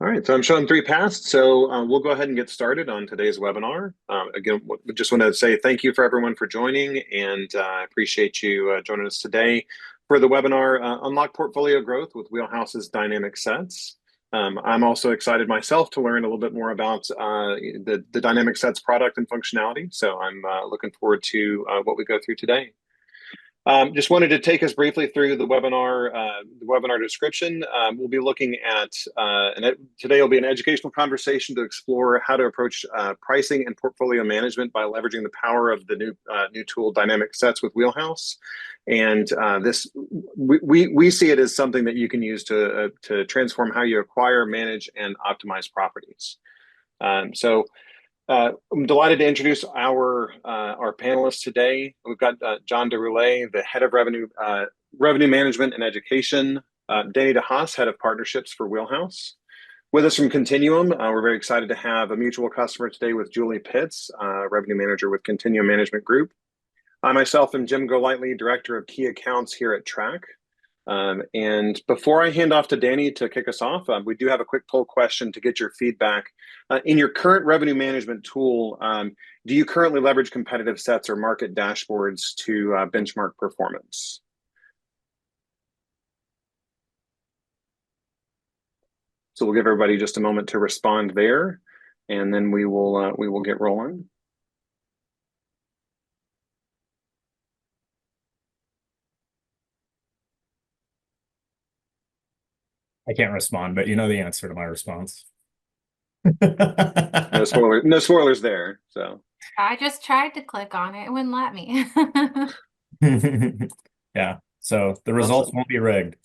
All right, so I'm showing three paths. So we'll go ahead and get started on today's webinar. Again, just want to say thank you for everyone for joining, and I appreciate you joining us today for the webinar, Unlock Portfolio Growth with Wheelhouse's Dynamic Sets. I'm also excited myself to learn a little bit more about the Dynamic Sets product and functionality. So I'm looking forward to what we go through today. Just wanted to take us briefly through the webinar description. We'll be looking at, today will be an educational conversation to explore how to approach pricing and portfolio management by leveraging the power of the new tool Dynamic Sets with Wheelhouse. And we see it as something that you can use to transform how you acquire, manage, and optimize properties. I'm delighted to introduce our panelists today. We've got John DeRoulet, the head of revenue management and education, Danny DeHaas, head of partnerships for Wheelhouse. With us from Continuum, we're very excited to have a mutual customer today with Julie Pitts, revenue manager with Continuum Management Group. I myself am Jim Golightly, director of key accounts here at Track. And before I hand off to Danny to kick us off, we do have a quick poll question to get your feedback. In your current revenue management tool, do you currently leverage competitive sets or market dashboards to benchmark performance? So we'll give everybody just a moment to respond there, and then we will get rolling. I can't respond, but you know the answer to my response. No spoilers there. So I just tried to click on it. It wouldn't let me. Yeah, so the results won't be rigged.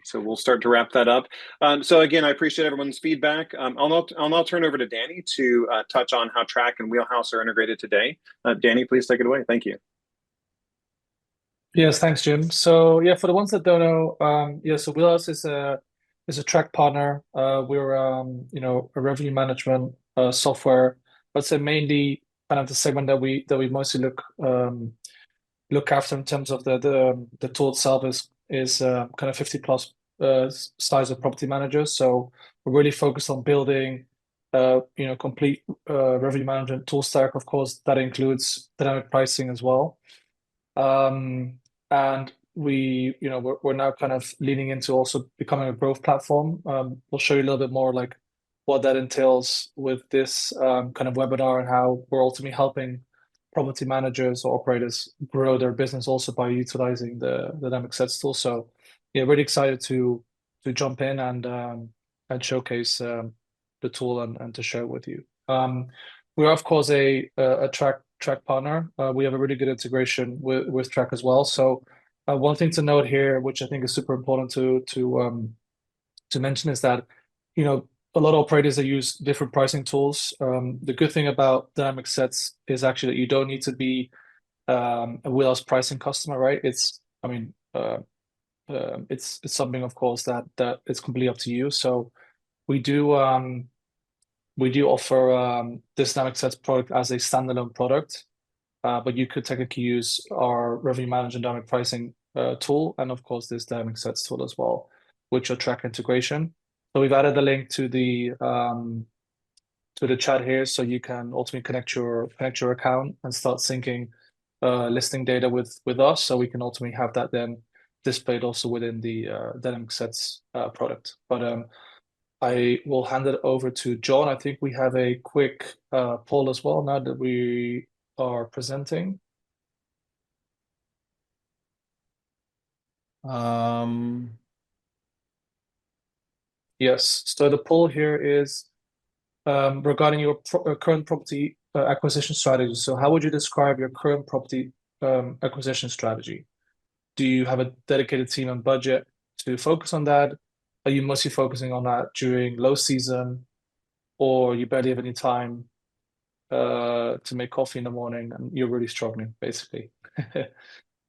So we'll start to wrap that up. So again, I appreciate everyone's feedback. I'll now turn over to Danny to touch on how Track and Wheelhouse are integrated today. Danny, please take it away. Thank you. Yes, thanks, Jim. So yeah, for the ones that don't know, so Wheelhouse is a track partner. We're a revenue management software. I'd say mainly kind of the segment that we mostly look after in terms of the tool itself is kind of 50 plus size of property managers. So we're really focused on building complete revenue management tool stack. Of course, that includes dynamic pricing as well. And we're now kind of leaning into also becoming a growth platform. We'll show you a little bit more like what that entails with this kind of webinar and how we're ultimately helping property managers or operators grow their business also by utilizing the Dynamic Sets tool. So yeah, really excited to jump in and showcase the tool and to share it with you. We're of course a track partner. We have a really good integration with Track as well. So one thing to note here, which I think is super important to mention, is that a lot of operators that use different pricing tools. The good thing about Dynamic Sets is actually that you don't need to be a Wheelhouse pricing customer, right? It's something, of course, that it's completely up to you. So we do offer this Dynamic Sets product as a standalone product, but you could technically use our revenue management dynamic pricing tool, and of course this Dynamic Sets tool as well, which are Track integration. So we've added the link to the chat here, so you can ultimately connect your account and start syncing listing data with us, so we can ultimately have that then displayed also within the Dynamic Sets product. But I will hand it over to John. I think we have a quick poll as well now that we are presenting. Yes, so the poll here is regarding your current property acquisition strategy. So how would you describe your current property acquisition strategy? Do you have a dedicated team and budget to focus on that? Are you mostly focusing on that during low season, or you barely have any time to make coffee in the morning and you're really struggling, basically?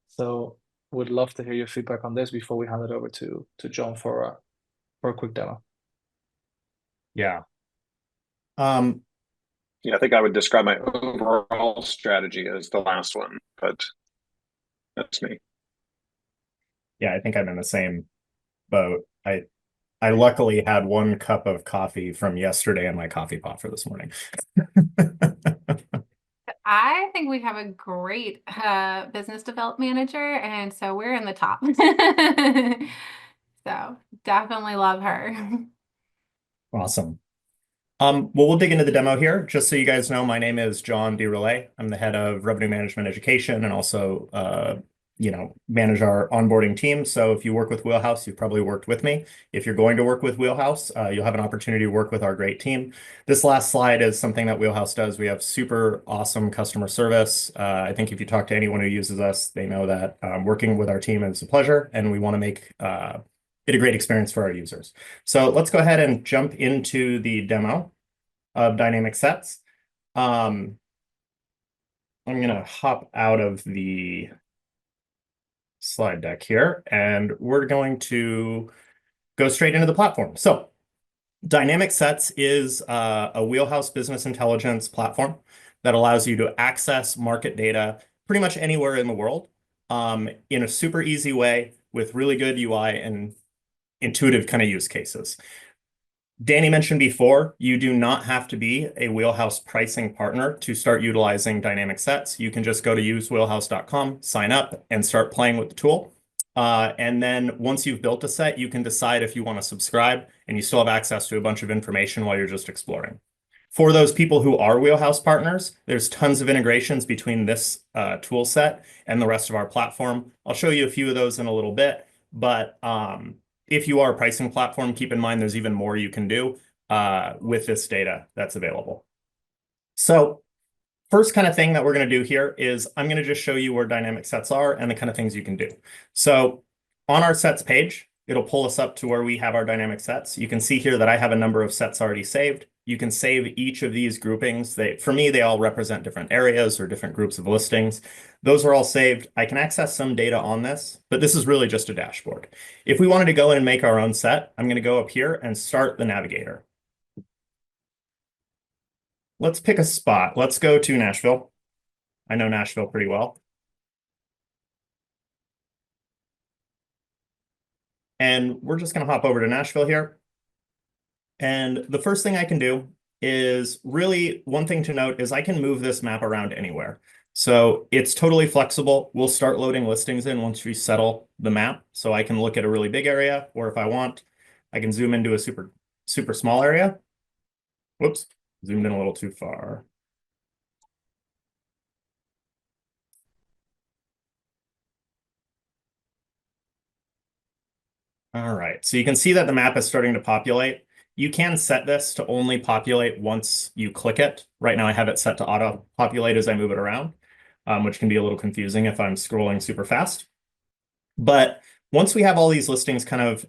So would love to hear your feedback on this before we hand it over to John for a quick demo. Yeah. Yeah, I think I would describe my overall strategy as the last one, but that's me. Yeah, I think I'm in the same boat. I luckily had 1 cup of coffee from yesterday in my coffee pot for this morning. I think we have a great business development manager, and so we're in the top. So definitely love her. Awesome. Well, we'll dig into the demo here. Just so you guys know, my name is John DeRelay. I'm the head of revenue management education and also, manage our onboarding team. So if you work with Wheelhouse, you've probably worked with me. If you're going to work with Wheelhouse, you'll have an opportunity to work with our great team. This last slide is something that Wheelhouse does. We have super awesome customer service. I think if you talk to anyone who uses us, they know that working with our team is a pleasure, and we want to make it a great experience for our users. So let's go ahead and jump into the demo of dynamic sets. I'm going to hop out of the slide deck here, and we're going to go straight into the platform. So dynamic sets is a Wheelhouse business intelligence platform that allows you to access market data pretty much anywhere in the world in a super easy way with really good UI and intuitive kind of use cases. Danny mentioned before, you do not have to be a Wheelhouse pricing partner to start utilizing dynamic sets. You can just go to usewheelhouse.com, sign up, and start playing with the tool. And then once you've built a set, you can decide if you want to subscribe, and you still have access to a bunch of information while you're just exploring. For those people who are Wheelhouse partners, there's tons of integrations between this tool set and the rest of our platform. I'll show you a few of those in a little bit, but if you are a pricing platform, keep in mind there's even more you can do with this data that's available. So first kind of thing that we're going to do here is I'm going to just show you where dynamic sets are and the kind of things you can do. So on our sets page, it'll pull us up to where we have our dynamic sets. You can see here that I have a number of sets already saved. You can save each of these groupings. For me, they all represent different areas or different groups of listings. Those are all saved. I can access some data on this, but this is really just a dashboard. If we wanted to go in and make our own set, I'm going to go up here and start the navigator. Let's pick a spot. Let's go to Nashville. I know Nashville pretty well. And we're just going to hop over to Nashville here. And the first thing I can do is really one thing to note is I can move this map around anywhere. So it's totally flexible. We'll start loading listings in once we settle the map. So I can look at a really big area, or if I want, I can zoom into a super small area. Whoops, zoomed in a little too far. All right, so you can see that the map is starting to populate. You can set this to only populate once you click it. Right now I have it set to auto populate as I move it around, which can be a little confusing if I'm scrolling super fast. But once we have all these listings kind of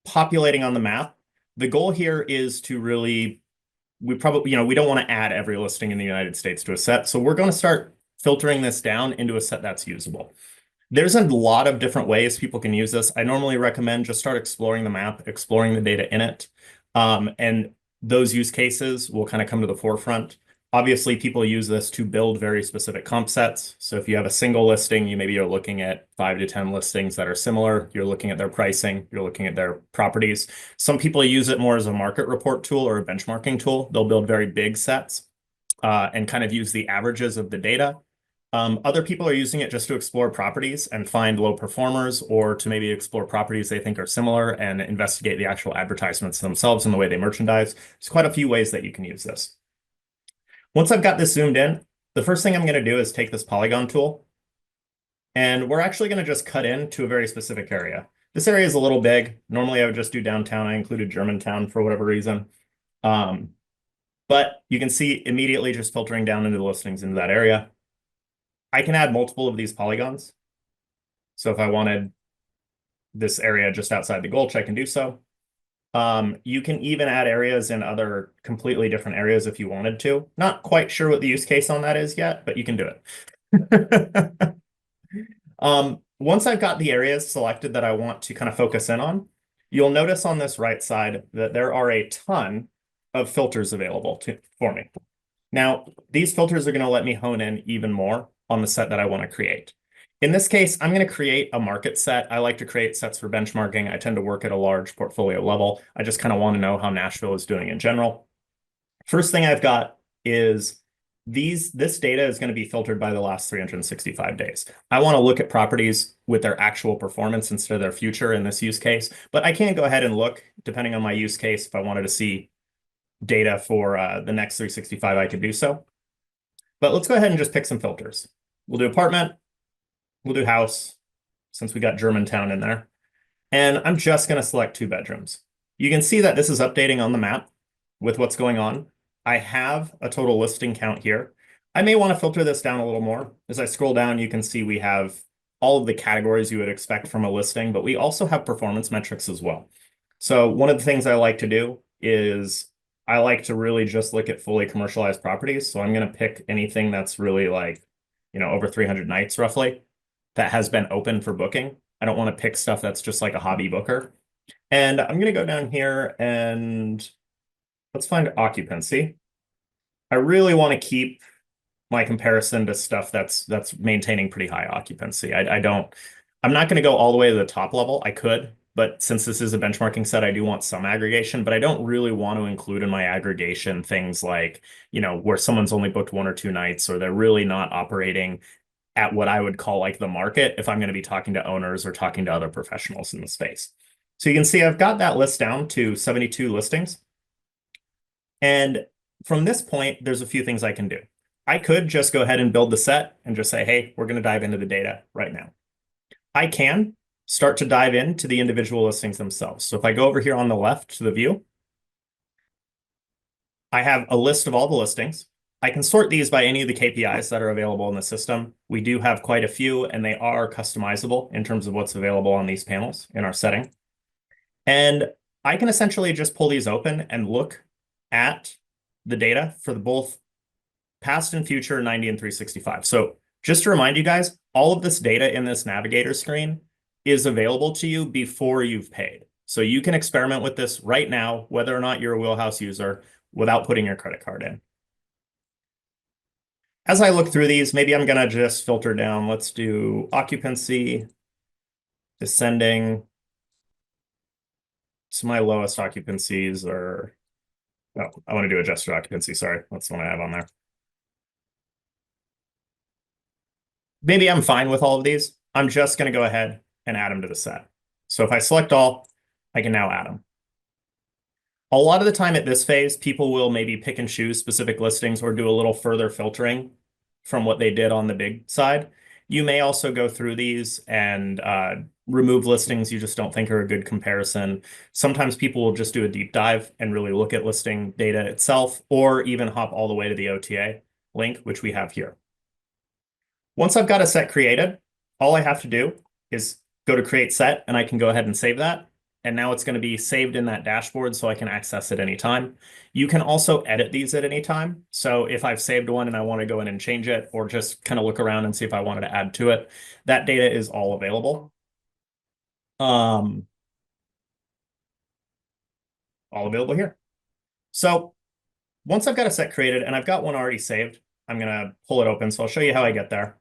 populating on the map, the goal here is to really, we don't want to add every listing in the United States to a set. So we're going to start filtering this down into a set that's usable. There's a lot of different ways people can use this. I normally recommend just start exploring the map, exploring the data in it. And those use cases will kind of come to the forefront. Obviously, people use this to build very specific comp sets. So if you have a single listing, maybe are looking at 5 to 10 listings that are similar. You're looking at their pricing. You're looking at their properties. Some people use it more as a market report tool or a benchmarking tool. They'll build very big sets and kind of use the averages of the data. Other people are using it just to explore properties and find low performers, or to maybe explore properties they think are similar and investigate the actual advertisements themselves and the way they merchandise. There's quite a few ways that you can use this. Once I've got this zoomed in, the first thing I'm going to do is take this polygon tool, and we're actually going to just cut into a very specific area. This area is a little big. Normally I would just do downtown. I included Germantown for whatever reason. But you can see immediately just filtering down into the listings into that area. I can add multiple of these polygons. So if I wanted this area just outside the gulch, I can do so. You can even add areas in other completely different areas if you wanted to. Not quite sure what the use case on that is yet, but you can do it. Once I've got the areas selected that I want to kind of focus in on, you'll notice on this right side that there are a ton of filters available for me. Now, these filters are going to let me hone in even more on the set that I want to create. In this case, I'm going to create a market set. I like to create sets for benchmarking. I tend to work at a large portfolio level. I just kind of want to know how Nashville is doing in general. First thing I've got is this data is going to be filtered by the last 365 days. I want to look at properties with their actual performance instead of their future in this use case, but I can go ahead and look, depending on my use case, if I wanted to see data for the next 365, I could do so. But let's go ahead and just pick some filters. We'll do apartment, we'll do house, since we got Germantown in there. And I'm just going to select 2 bedrooms. You can see that this is updating on the map with what's going on. I have a total listing count here. I may want to filter this down a little more. As I scroll down, you can see we have all of the categories you would expect from a listing, but we also have performance metrics as well. So one of the things I like to do is I like to really just look at fully commercialized properties. So I'm going to pick anything that's really like, over 300 nights roughly that has been open for booking. I don't want to pick stuff that's just like a hobby booker. And I'm going to go down here and let's find occupancy. I really want to keep my comparison to stuff that's maintaining pretty high occupancy. I'm not going to go all the way to the top level. I could, but since this is a benchmarking set, I do want some aggregation, but I don't really want to include in my aggregation things like, where someone's only booked 1 or 2 nights, or they're really not operating at what I would call like the market if I'm going to be talking to owners or talking to other professionals in the space. So you can see I've got that list down to 72 listings. And from this point, there's a few things I can do. I could just go ahead and build the set and just say, hey, we're going to dive into the data right now. I can start to dive into the individual listings themselves. So if I go over here on the left to the view, I have a list of all the listings. I can sort these by any of the KPIs that are available in the system. We do have quite a few, and they are customizable in terms of what's available on these panels in our setting. And I can essentially just pull these open and look at the data for the both past and future 90 and 365. So just to remind you guys, all of this data in this navigator screen is available to you before you've paid. So you can experiment with this right now, whether or not you're a Wheelhouse user, without putting your credit card in. As I look through these, maybe I'm going to just filter down. Let's do occupancy, descending. So my lowest occupancies are, oh, I want to do adjusted occupancy. Sorry, that's the one I have on there. Maybe I'm fine with all of these. I'm just going to go ahead and add them to the set. So if I select all, I can now add them. A lot of the time at this phase, people will maybe pick and choose specific listings or do a little further filtering from what they did on the big side. You may also go through these and remove listings you just don't think are a good comparison. Sometimes people will just do a deep dive and really look at listing data itself, or even hop all the way to the OTA link, which we have here. Once I've got a set created, all I have to do is go to create set, and I can go ahead and save that. And now it's going to be saved in that dashboard so I can access it anytime. You can also edit these at any time. So if I've saved one and I want to go in and change it, or just kind of look around and see if I wanted to add to it, that data is all available. All available here. So once I've got a set created and I've got one already saved, I'm going to pull it open. So I'll show you how I get there.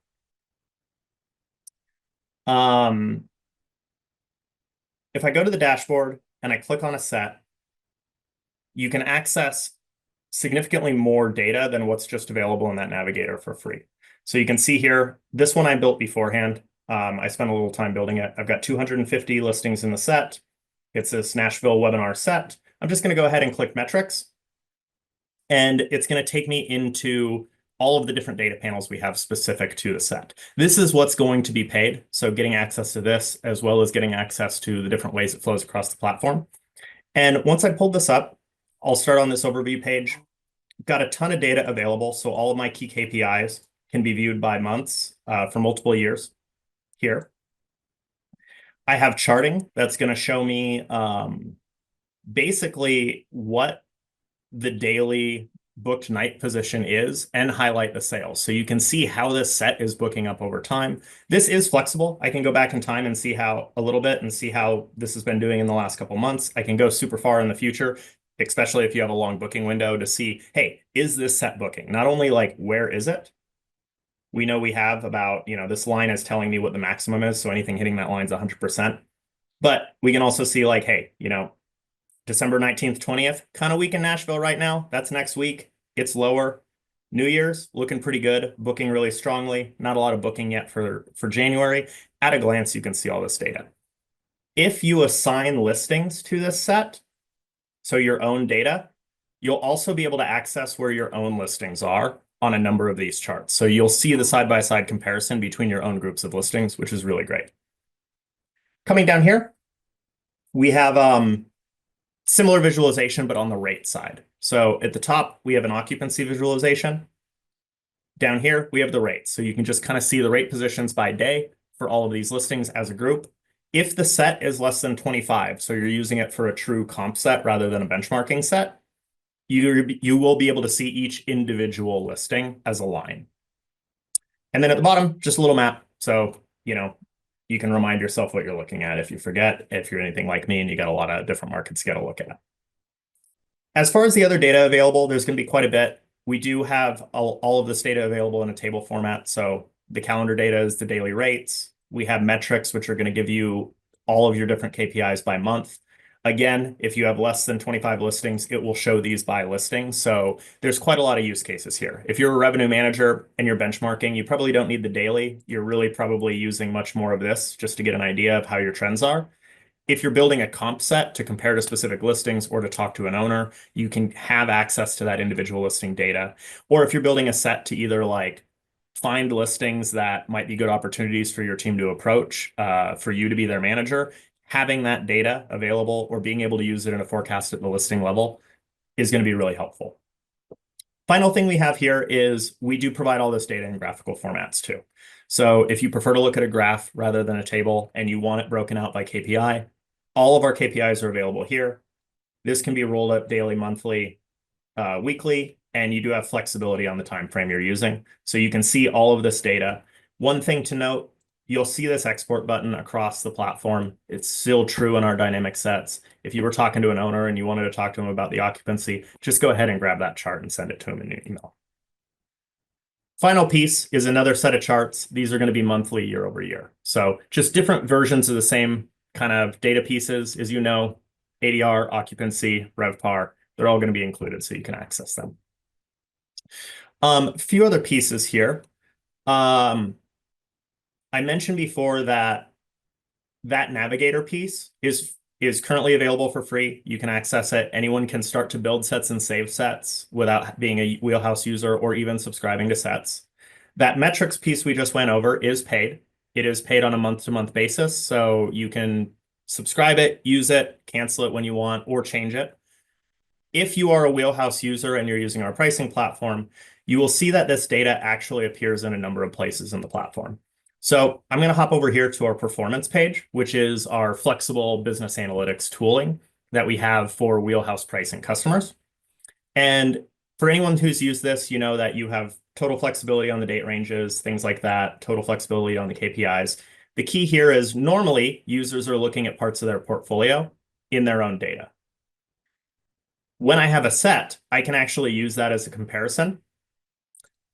If I go to the dashboard and I click on a set, you can access significantly more data than what's just available in that navigator for free. So you can see here, this one I built beforehand. I spent a little time building it. I've got 250 listings in the set. It's this Nashville webinar set. I'm just going to go ahead and click metrics. And it's going to take me into all of the different data panels we have specific to the set. This is what's going to be paid. So getting access to this, as well as getting access to the different ways it flows across the platform. And once I pulled this up, I'll start on this overview page. Got a ton of data available. So all of my key KPIs can be viewed by months for multiple years here. I have charting that's going to show me basically what the daily booked night position is and highlight the sales. So you can see how this set is booking up over time. This is flexible. I can go back in time and see how a little bit and see how this has been doing in the last couple months. I can go super far in the future, especially if you have a long booking window, to see, hey, is this set booking? Not only like, where is it? we know we have about, this line is telling me what the maximum is. So anything hitting that line is 100%. But we can also see like, hey, December 19th, 20th, kind of weak in Nashville right now. That's next week. It's lower. New Year's looking pretty good, booking really strongly. Not a lot of booking yet for January. At a glance, you can see all this data. If you assign listings to this set, so your own data, you'll also be able to access where your own listings are on a number of these charts. So you'll see the side-by-side comparison between your own groups of listings, which is really great. Coming down here, we have similar visualization, but on the rate side. So at the top, we have an occupancy visualization. Down here, we have the rates. So you can just kind of see the rate positions by day for all of these listings as a group. If the set is less than 25, so you're using it for a true comp set rather than a benchmarking set, you will be able to see each individual listing as a line. And then at the bottom, just a little map. So, you can remind yourself what you're looking at if you forget, if you're anything like me and you got a lot of different markets you got to look at. As far as the other data available, there's going to be quite a bit. We do have all of this data available in a table format. So the calendar data is the daily rates. We have metrics, which are going to give you all of your different KPIs by month. Again, if you have less than 25 listings, it will show these by listing. So there's quite a lot of use cases here. If you're a revenue manager and you're benchmarking, you probably don't need the daily. You're really probably using much more of this just to get an idea of how your trends are. If you're building a comp set to compare to specific listings or to talk to an owner, you can have access to that individual listing data. Or if you're building a set to either like find listings that might be good opportunities for your team to approach, for you to be their manager, having that data available or being able to use it in a forecast at the listing level is going to be really helpful. Final thing we have here is we do provide all this data in graphical formats too. So if you prefer to look at a graph rather than a table and you want it broken out by KPI, all of our KPIs are available here. This can be rolled up daily, monthly, weekly, and you do have flexibility on the time frame you're using. So you can see all of this data. One thing to note, you'll see this export button across the platform. It's still true in our dynamic sets. If you were talking to an owner and you wanted to talk to him about the occupancy, just go ahead and grab that chart and send it to him in an email. Final piece is another set of charts. These are going to be monthly, year over year. So just different versions of the same kind of data pieces. As you know, ADR, occupancy, RevPAR, they're all going to be included so you can access them. A few other pieces here. I mentioned before that navigator piece is currently available for free. You can access it. Anyone can start to build sets and save sets without being a Wheelhouse user or even subscribing to sets. That metrics piece we just went over is paid. It is paid on a month-to-month basis, so you can subscribe it, use it, cancel it when you want, or change it. If you are a Wheelhouse user and you're using our pricing platform, you will see that this data actually appears in a number of places in the platform. So I'm going to hop over here to our performance page, which is our flexible business analytics tooling that we have for Wheelhouse pricing customers. And for anyone who's used this, you know that you have total flexibility on the date ranges, things like that, total flexibility on the KPIs. The key here is normally users are looking at parts of their portfolio in their own data. When I have a set, I can actually use that as a comparison,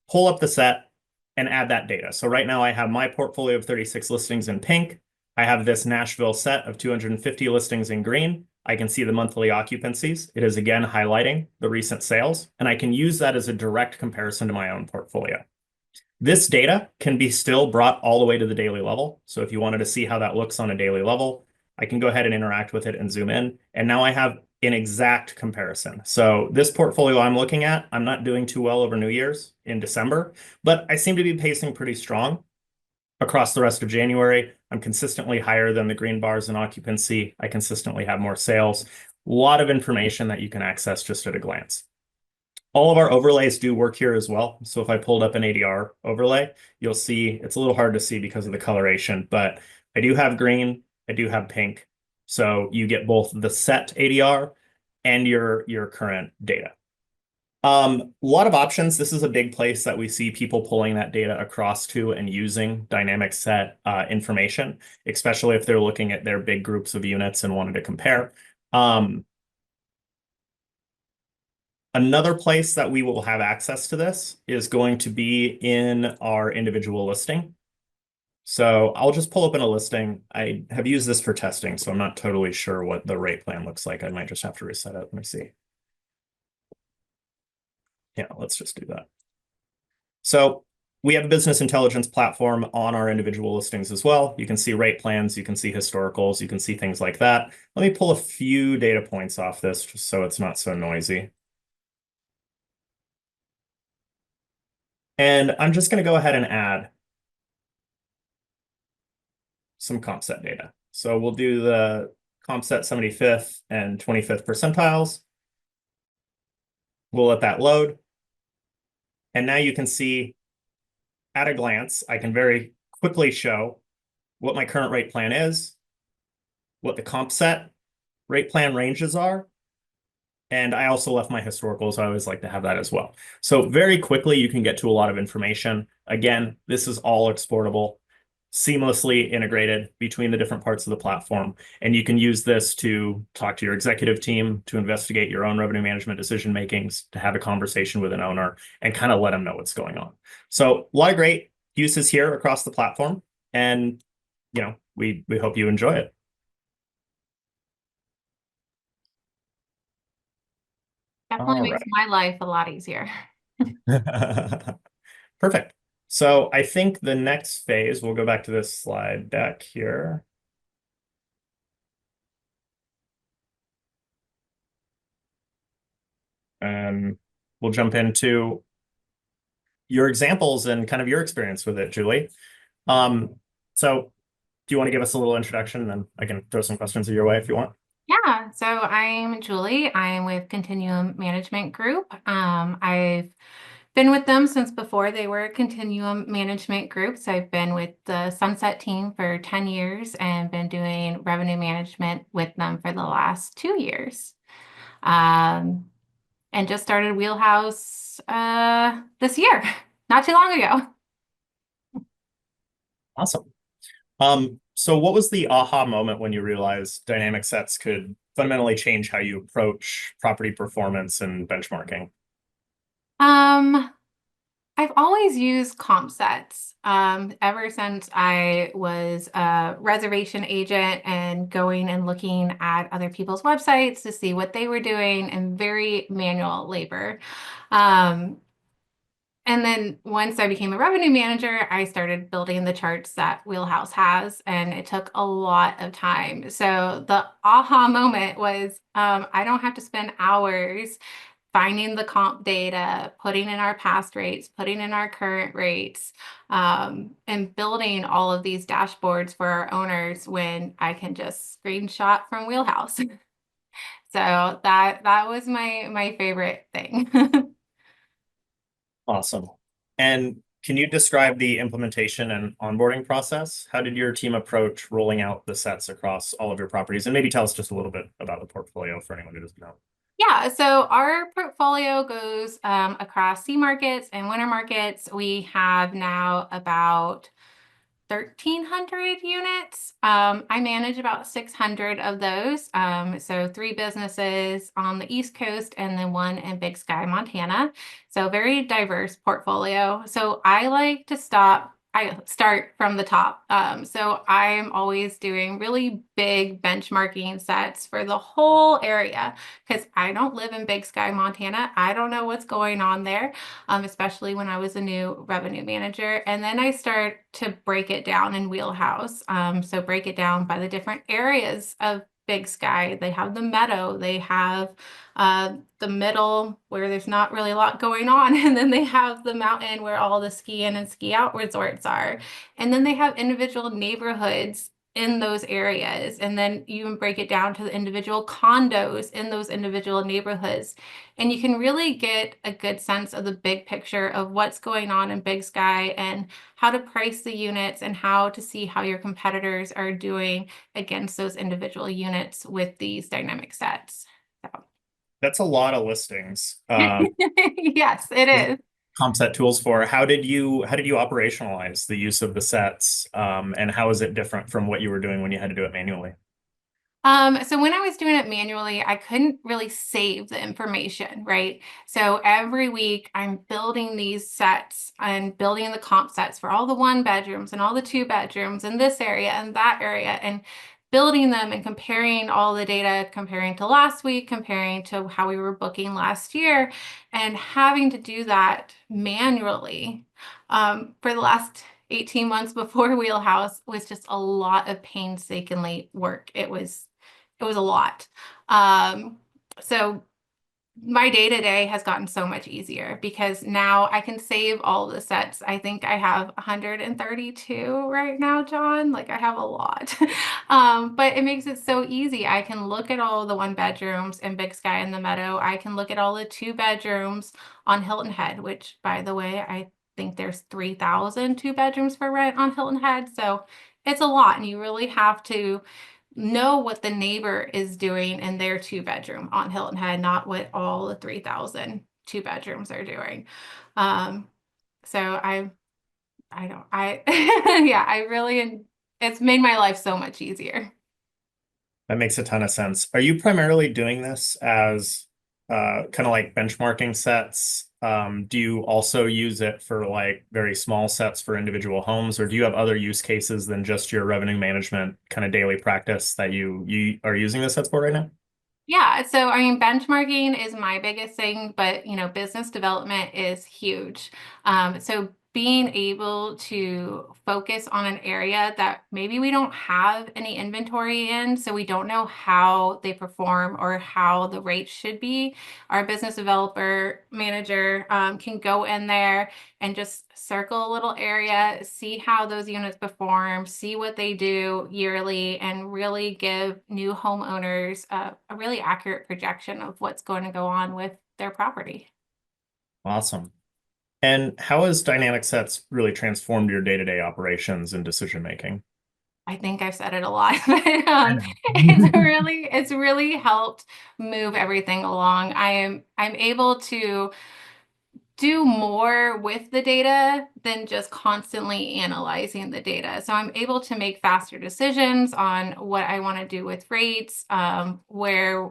pull up the set, and add that data. So right now I have my portfolio of 36 listings in pink. I have this Nashville set of 250 listings in green. I can see the monthly occupancies. It is again highlighting the recent sales, and I can use that as a direct comparison to my own portfolio. This data can be still brought all the way to the daily level. So if you wanted to see how that looks on a daily level, I can go ahead and interact with it and zoom in. And now I have an exact comparison. So this portfolio I'm looking at, I'm not doing too well over New Year's in December, but I seem to be pacing pretty strong across the rest of January. I'm consistently higher than the green bars in occupancy. I consistently have more sales. A lot of information that you can access just at a glance. All of our overlays do work here as well. So if I pulled up an ADR overlay, you'll see it's a little hard to see because of the coloration, but I do have green, I do have pink. So you get both the set ADR and your current data. A lot of options. This is a big place that we see people pulling that data across to and using dynamic set information, especially if they're looking at their big groups of units and wanted to compare. Another place that we will have access to this is going to be in our individual listing. So I'll just pull open a listing. I have used this for testing, so I'm not totally sure what the rate plan looks like. I might just have to reset it. Let me see. Yeah, let's just do that. So we have a business intelligence platform on our individual listings as well. You can see rate plans, you can see historicals, you can see things like that. Let me pull a few data points off this just so it's not so noisy. And I'm just going to go ahead and add some comp set data. So we'll do the comp set 75th and 25th percentiles. We'll let that load. And now you can see at a glance, I can very quickly show what my current rate plan is, what the comp set rate plan ranges are. And I also left my historicals. I always like to have that as well. So very quickly, you can get to a lot of information. Again, this is all exportable, seamlessly integrated between the different parts of the platform. And you can use this to talk to your executive team, to investigate your own revenue management decision makings, to have a conversation with an owner and kind of let them know what's going on. So a lot of great uses here across the platform. And, we hope you enjoy it. Definitely All makes my life a lot easier. right. Perfect. So I think the next phase, we'll go back to this slide deck here. And we'll jump into your examples and kind of your experience with it, Julie. So do you want to give us a little introduction, and then I can throw some questions your way if you want? Yeah, so I'm Julie. I'm with Continuum Management Group. I've been with them since before they were a Continuum Management Group. So I've been with the Sunset team for 10 years and been doing revenue management with them for the last 2 years. And just started Wheelhouse this year, not too long ago. Awesome. So what was the aha moment when you realized dynamic sets could fundamentally change how you approach property performance and benchmarking? I've always used comp sets ever since I was a reservation agent and going and looking at other people's websites to see what they were doing and very manual labor. And then once I became a revenue manager, I started building the charts that Wheelhouse has, and it took a lot of time. So the aha moment was I don't have to spend hours finding the comp data, putting in our past rates, putting in our current rates, and building all of these dashboards for our owners when I can just screenshot from Wheelhouse. So that was my favorite thing. Awesome. And can you describe the implementation and onboarding process? How did your team approach rolling out the sets across all of your properties? And maybe tell us just a little bit about the portfolio for anyone who doesn't know. Yeah, so our portfolio goes across sea markets and winter markets. We have now about 1,300 units. I manage about 600 of those. So 3 businesses on the East Coast and then 1 in Big Sky, Montana. So very diverse portfolio. So I like to start from the top. So I'm always doing really big benchmarking sets for the whole area because I don't live in Big Sky, Montana. I don't know what's going on there, especially when I was a new revenue manager. And then I start to break it down in Wheelhouse. So break it down by the different areas of Big Sky. They have the meadow, they have the middle where there's not really a lot going on. And then they have the mountain where all the ski in and ski out resorts are. And then they have individual neighborhoods in those areas. And then you can break it down to the individual condos in those individual neighborhoods. And you can really get a good sense of the big picture of what's going on in Big Sky and how to price the units and how to see how your competitors are doing against those individual units with these dynamic sets. So. That's a lot of listings. Yes, it is. Comp set tools for how did you operationalize the use of the sets, and how is it different from what you were doing when you had to do it manually? So when I was doing it manually, I couldn't really save the information, right? So every week I'm building these sets and building the comp sets for all the 1 bedrooms and all the 2 bedrooms in this area and that area, and building them and comparing all the data, comparing to last week, comparing to how we were booking last year, and having to do that manually for the last 18 months before Wheelhouse was just a lot of painstakingly work. It was a lot. So my day-to-day has gotten so much easier because now I can save all the sets. I think I have 132 right now, John. Like I have a lot. But it makes it so easy. I can look at all the 1 bedrooms in Big Sky in the Meadow. I can look at all the 2 bedrooms on Hilton Head, which by the way, I think there's 3,000 2 bedrooms for rent on Hilton Head. So it's a lot, and you really have to know what the neighbor is doing in their 2 bedroom on Hilton Head, not what all the 3,000 2 bedrooms are doing. So yeah, I really, it's made my life so much easier. That makes a ton of sense. Are you primarily doing this as kind of like benchmarking sets? Do you also use it for like very small sets for individual homes, or do you have other use cases than just your revenue management kind of daily practice that you are using the sets for right now? Yeah, so I mean, benchmarking is my biggest thing, but business development is huge. So being able to focus on an area that maybe we don't have any inventory in, so we don't know how they perform or how the rates should be. Our business developer manager can go in there and just circle a little area, see how those units perform, see what they do yearly, and really give new homeowners a really accurate projection of what's going to go on with their property. Awesome. And how has dynamic sets really transformed your day-to-day operations and decision making? I think I've said it a lot, but I know. it's really helped move everything along. I'm able to do more with the data than just constantly analyzing the data. So I'm able to make faster decisions on what I want to do with rates, where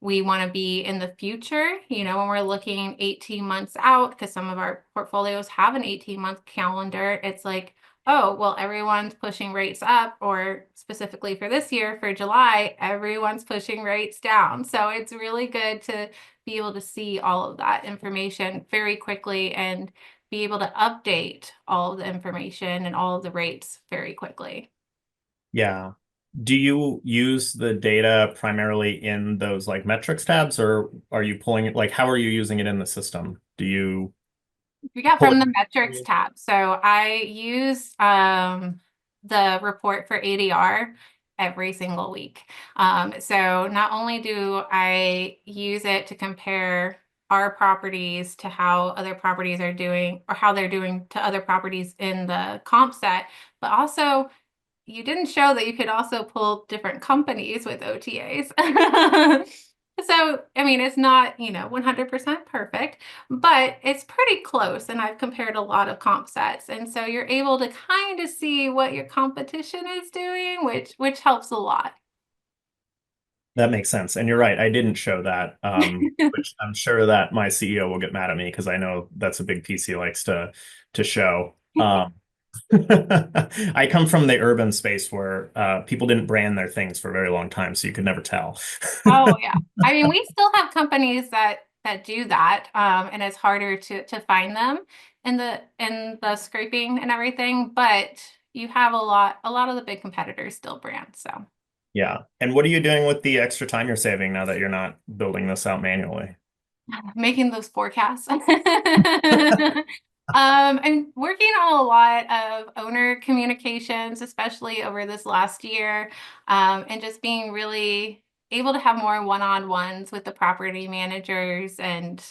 we want to be in the future, when we're looking 18 months out, because some of our portfolios have an 18-month calendar. It's like, oh, well, everyone's pushing rates up, or specifically for this year, for July, everyone's pushing rates down. So it's really good to be able to see all of that information very quickly and be able to update all of the information and all of the rates very quickly. Yeah. Do you use the data primarily in those like metrics tabs, or are you pulling it, like how are you using it in the system? Do you Yeah, pull from it? the metrics tab. So I use the report for ADR every single week. So not only do I use it to compare our properties to how other properties are doing, or how they're doing to other properties in the comp set, but also you didn't show that you could also pull different companies with OTAs. So, I mean, it's not, 100% perfect, but it's pretty close. And I've compared a lot of comp sets. And so you're able to kind of see what your competition is doing, which helps a lot. That makes sense. And you're right, I didn't show that, which I'm sure that my CEO will get mad at me because I know that's a big piece he likes to show. I come from the urban space where people didn't brand their things for a very long time, so you could never tell. Oh yeah. I mean, we still have companies that do that, and it's harder to find them in the scraping and everything, but you have a lot of the big competitors still brand, so. Yeah. And what are you doing with the extra time you're saving now that you're not building this out manually? Making those forecasts. I'm working on a lot of owner communications, especially over this last year, and just being really able to have more one-on-ones with the property managers and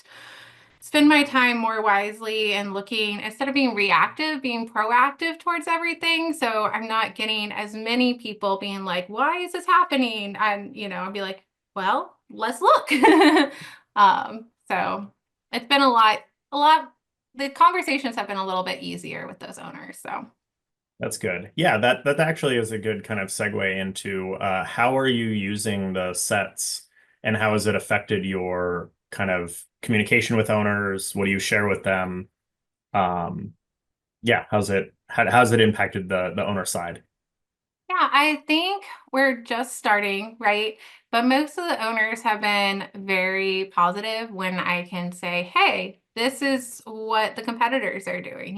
spend my time more wisely and looking, instead of being reactive, being proactive towards everything. So I'm not getting as many people being like, why is this happening? I'll be like, well, let's look. So it's been a lot, the conversations have been a little bit easier with those owners. So That's good. Yeah, that actually is a good kind of segue into how are you using the sets and how has it affected your kind of communication with owners? What do you share with them? Um, yeah, how's it impacted the owner side? Yeah, I think we're just starting, right? But most of the owners have been very positive when I can say, hey, this is what the competitors are doing,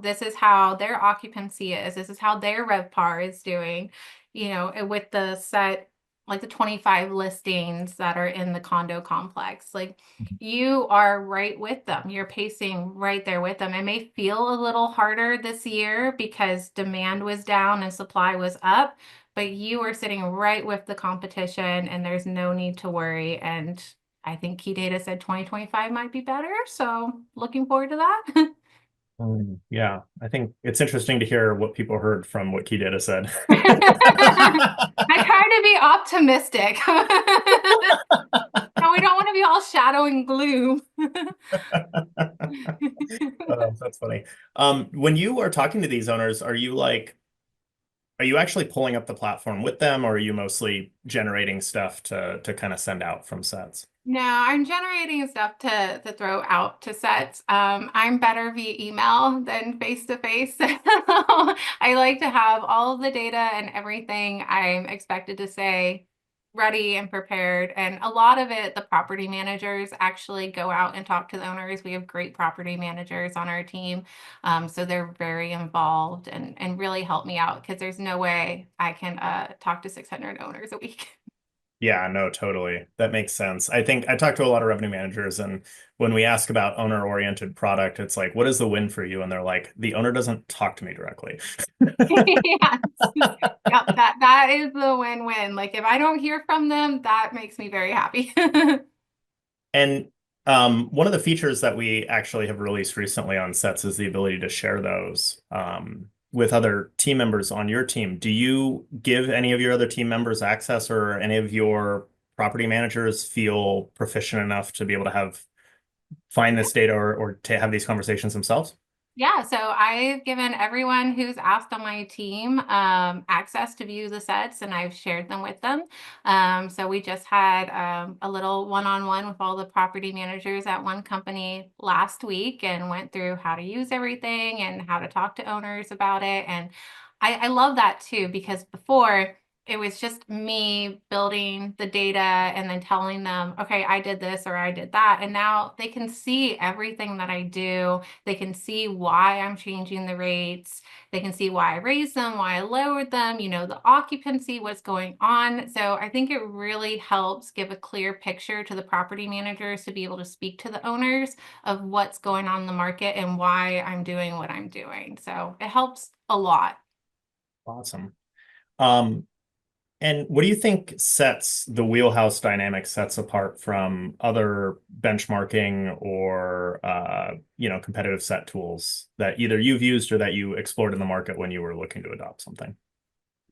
this is how their occupancy is, this is how their RevPAR is doing, and with the set, like the 25 listings that are in the condo complex. Like you are right with them. You're pacing right there with them. It may feel a little harder this year because demand was down and supply was up, but you are sitting right with the competition and there's no need to worry. And I think Key Data said 2025 might be better. So looking forward to that. Yeah, I think it's interesting to hear what people heard from what Key Data said. I try to be optimistic. No, we don't want to be all shadow and gloom. That's funny. When you are talking to these owners, are you actually pulling up the platform with them, or are you mostly generating stuff to kind of send out from sets? No, I'm generating stuff to throw out to sets. I'm better via email than face to face. I like to have all of the data and everything I'm expected to say ready and prepared. And a lot of it, the property managers actually go out and talk to the owners. We have great property managers on our team. So they're very involved and really help me out because there's no way I can talk to 600 owners a week. Yeah, no, totally. That makes sense. I think I talk to a lot of revenue managers, and when we ask about owner-oriented product, it's like, what is the win for you? And they're like, the owner doesn't talk to me directly. Yes. Yep, that is the win-win. Like if I don't hear from them, that makes me very happy. And one of the features that we actually have released recently on sets is the ability to share those with other team members on your team. Do you give any of your other team members access, or any of your property managers feel proficient enough to be able to find this data or to have these conversations themselves? Yeah, so I've given everyone who's asked on my team access to view the sets and I've shared them with them. So we just had a little one-on-one with all the property managers at one company last week and went through how to use everything and how to talk to owners about it. And I love that too, because before it was just me building the data and then telling them, okay, I did this or I did that. And now they can see everything that I do. They can see why I'm changing the rates. They can see why I raised them, why I lowered them, the occupancy, what's going on. So I think it really helps give a clear picture to the property managers to be able to speak to the owners of what's going on in the market and why I'm doing what I'm doing. So it helps a lot. Awesome. Um, And what do you think sets the wheelhouse dynamic sets apart from other benchmarking or competitive set tools that either you've used or that you explored in the market when you were looking to adopt something?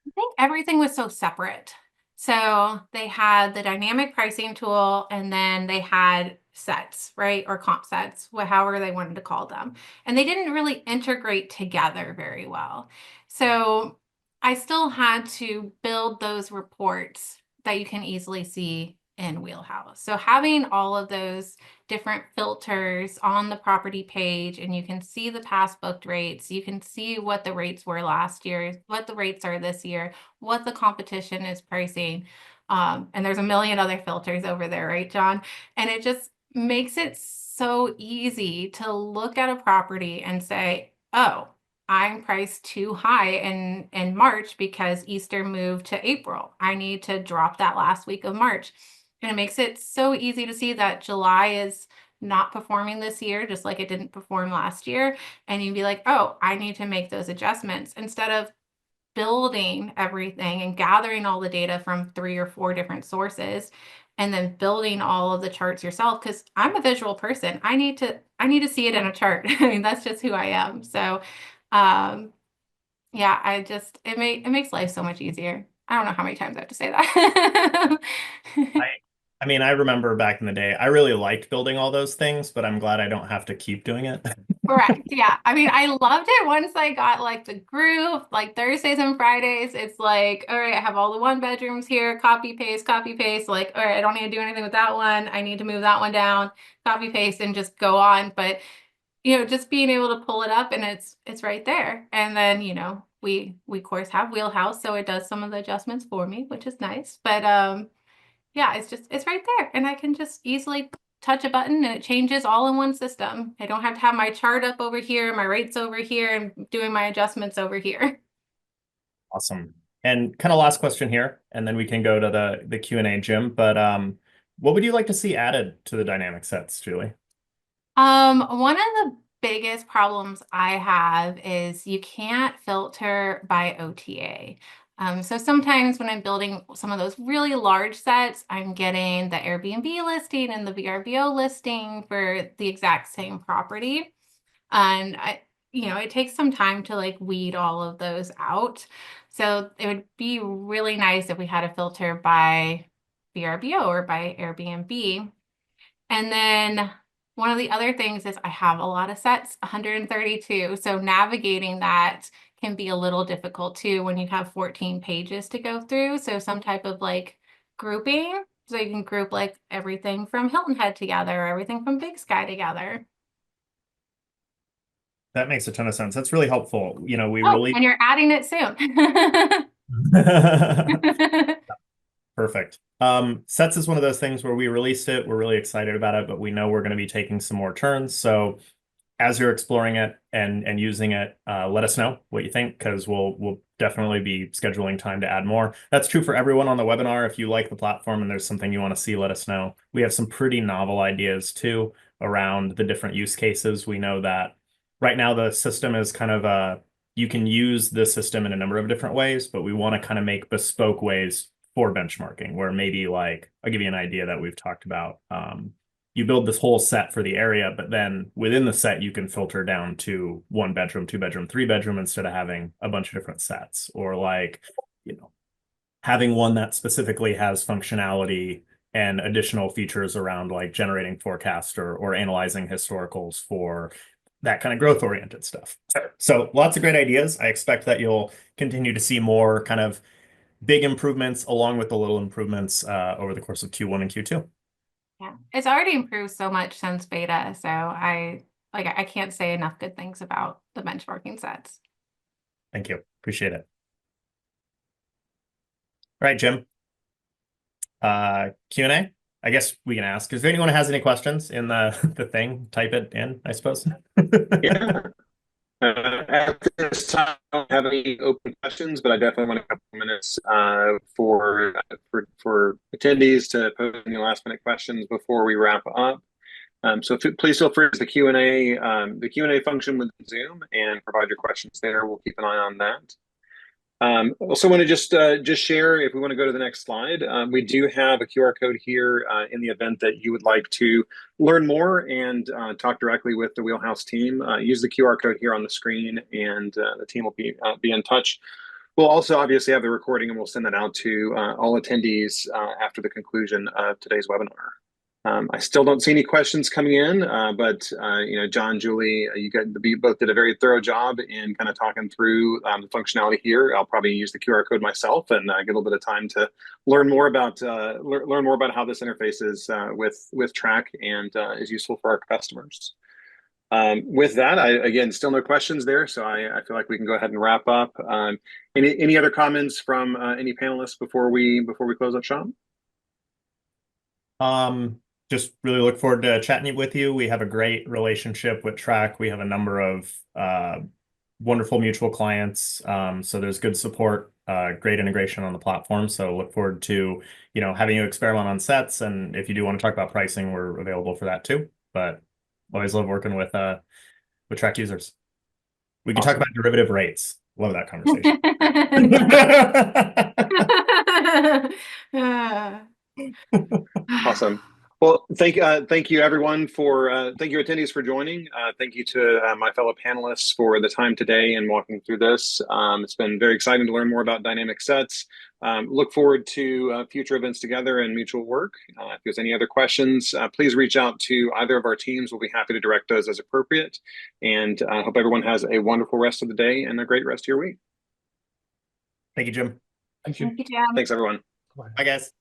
I think everything was so separate. So they had the dynamic pricing tool and then they had sets, right? Or comp sets, however they wanted to call them. And they didn't really integrate together very well. So I still had to build those reports that you can easily see in Wheelhouse. So having all of those different filters on the property page and you can see the past booked rates, you can see what the rates were last year, what the rates are this year, what the competition is pricing. And there's a million other filters over there, right, John? And it just makes it so easy to look at a property and say, oh, I'm priced too high in March because Easter moved to April. I need to drop that last week of March. And it makes it so easy to see that July is not performing this year, just like it didn't perform last year. And you'd be like, oh, I need to make those adjustments instead of building everything and gathering all the data from 3 or 4 different sources and then building all of the charts yourself. Because I'm a visual person. I need to see it in a chart. I mean, that's just who I am. So yeah, it makes life so much easier. I don't know how many times I have to say that. I mean, I remember back in the day, I really liked building all those things, but I'm glad I don't have to keep doing it. Correct. Yeah. I mean, I loved it once I got like the groove, like Thursdays and Fridays. It's like, all right, I have all the one bedrooms here, copy paste, copy paste. Like, all right, I don't need to do anything with that one. I need to move that one down, copy paste, and just go on. But just being able to pull it up and it's right there. And then, we of course have Wheelhouse, so it does some of the adjustments for me, which is nice. But yeah, it's right there. And I can just easily touch a button and it changes all in one system. I don't have to have my chart up over here, my rates over here, and doing my adjustments over here. Awesome. And kind of last question here, and then we can go to the Q&A, Jim. But what would you like to see added to the dynamic sets, Julie? One of the biggest problems I have is you can't filter by OTA. So sometimes when I'm building some of those really large sets, I'm getting the Airbnb listing and the VRBO listing for the exact same property. And it takes some time to like weed all of those out. So it would be really nice if we had a filter by VRBO or by Airbnb. And then one of the other things is I have a lot of sets, 132. So navigating that can be a little difficult too when you have 14 pages to go through. So some type of like grouping. So you can group like everything from Hilton Head together, everything from Big Sky together. That makes a ton of sense. That's really helpful. We Oh, really and you're adding it soon. perfect. Sets is one of those things where we released it. We're really excited about it, but we know we're going to be taking some more turns. So as you're exploring it and using it, let us know what you think, because we'll definitely be scheduling time to add more. That's true for everyone on the webinar. If you like the platform and there's something you want to see, let us know. We have some pretty novel ideas too around the different use cases. We know that right now the system is kind of you can use the system in a number of different ways, but we want to kind of make bespoke ways for benchmarking, where maybe like, I'll give you an idea that we've talked about. You build this whole set for the area, but then within the set, you can filter down to 1 bedroom, 2 bedroom, 3 bedroom instead of having a bunch of different sets, or like, having one that specifically has functionality and additional features around like generating forecast or analyzing historicals for that kind of growth oriented stuff. So lots of great ideas. I expect that you'll continue to see more kind of big improvements along with the little improvements over the course of Q1 and Q2. Yeah, it's already improved so much since beta. So I can't say enough good things about the benchmarking sets. Thank you. Appreciate it. All right, Jim. Q&A? I guess we can ask. If anyone has any questions in the thing, type it in, I suppose. Yeah. At this time, I don't have any open questions, but I definitely want a couple of minutes for attendees to pose any last minute questions before we wrap up. So please feel free to use the Q&A function with Zoom and provide your questions there. We'll keep an eye on that. Also want to just share, if we want to go to the next slide, we do have a QR code here in the event that you would like to learn more and talk directly with the Wheelhouse team. Use the QR code here on the screen, and the team will be in touch. We'll also obviously have the recording, and we'll send that out to all attendees after the conclusion of today's webinar. I still don't see any questions coming in, but John, Julie, you both did a very thorough job in kind of talking through the functionality here. I'll probably use the QR code myself and get a little bit of time to learn more about how this interfaces with Track and is useful for our customers. With that, again, still no questions there, so I feel like we can go ahead and wrap up. Any other comments from any panelists before we close up shop? Just really look forward to chatting with you. We have a great relationship with Track. We have a number of wonderful mutual clients. So there's good support, great integration on the platform. So look forward to, having you experiment on sets. And if you do want to talk about pricing, we're available for that too. But always love working with Track users. We can talk about derivative rates. Love that conversation. Awesome. Well, thank you everyone thank you attendees for joining. Thank you to my fellow panelists for the time today and walking through this. It's been very exciting to learn more about dynamic sets. Look forward to future events together and mutual work. If there's any other questions, please reach out to either of our teams. We'll be happy to direct those as appropriate. And I hope everyone has a wonderful rest of the day and a great rest of your week. Thank you, Jim. Thank you. Thank you, Jim. Thanks, everyone. Bye, guys.